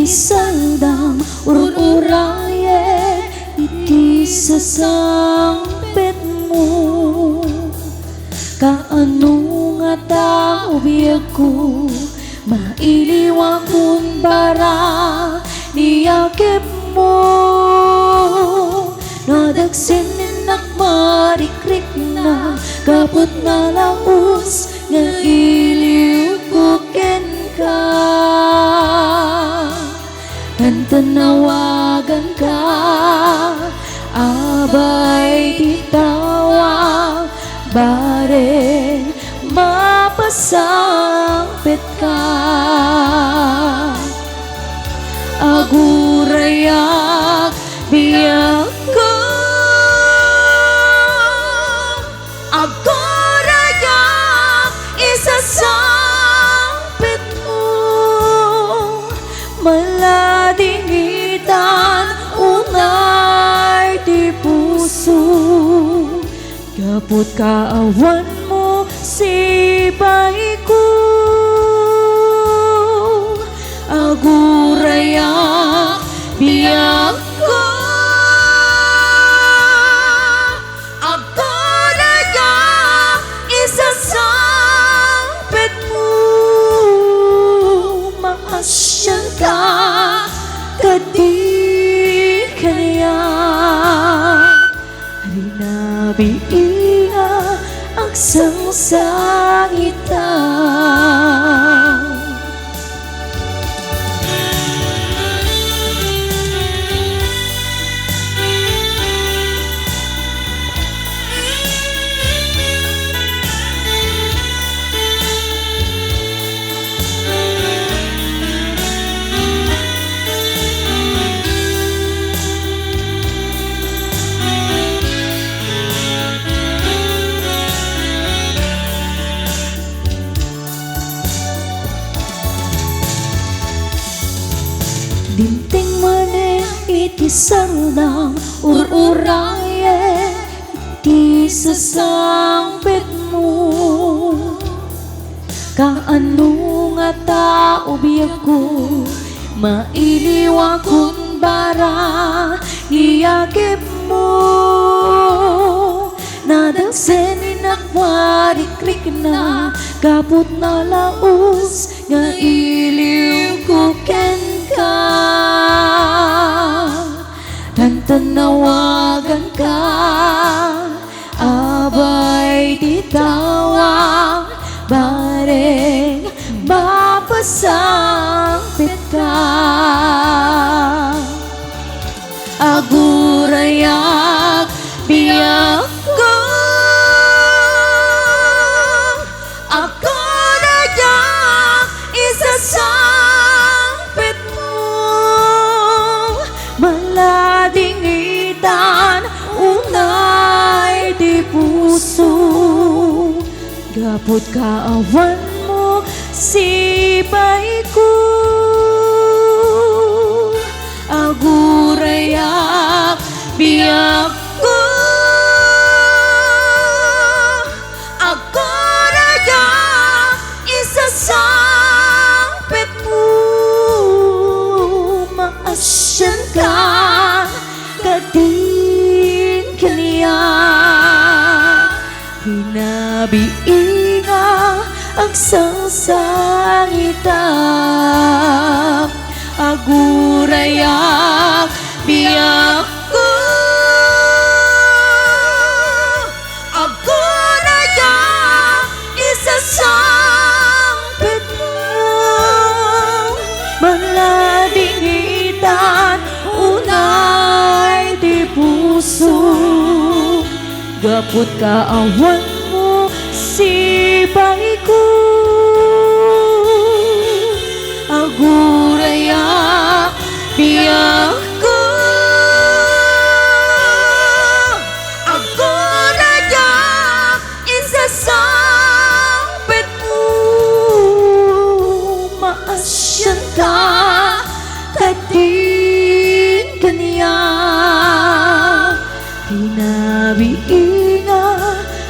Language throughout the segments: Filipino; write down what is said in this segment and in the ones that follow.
iti saldam ururaye iti sasangpetmu. Kaano nga tao biyagku mailiwang kung bara niyakip mo. Nadagsinan marikrik na kapot na laos nga iliw kuken ka. Tanawagan ka abay titawag bare mapasangpit ka. Agurayak biyak ko, agurayak isasangpit mo. Maladingitan unay di puso, kaput kaawan mo sibay ko. Agurayak biyak ko, agurayak isasangpit mo. Maasyan ka kadi kaya rinabiinga ang sangsangitan. Dinting maneh iti sardam ururaye iti sasangpit mo. Kaano nga tao biyagku mailiwang kung bara niyakip mo. Nadagsenin akwarikrik na kaput na laos nga iliw kuken ka. Tanawagan ka abay titawag bare mapasangpit ka. Agurayak biyak ko, agurayak isasangpit mo. Maladingitan unay di puso, kaput kaawan mo sibay ko. Agurayak biyak ko, agurayak isasangpit mo. Maasyan ka kadin kaniya hinabiinga ang sangsangitan. Agurayak biyak ko, agurayak isasangpit mo. Maladingitan unay di puso, kaput kaawan mo sibay ko. Agurayak biyak ko, agurayak isasangpit mo. Maasyan ka kadin kaniya hinabiinga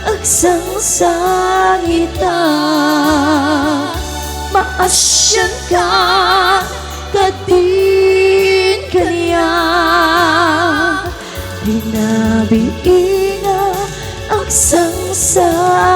ang sangsangitan. Maasyan ka kadin kaniya Hinabi nga ang sangsara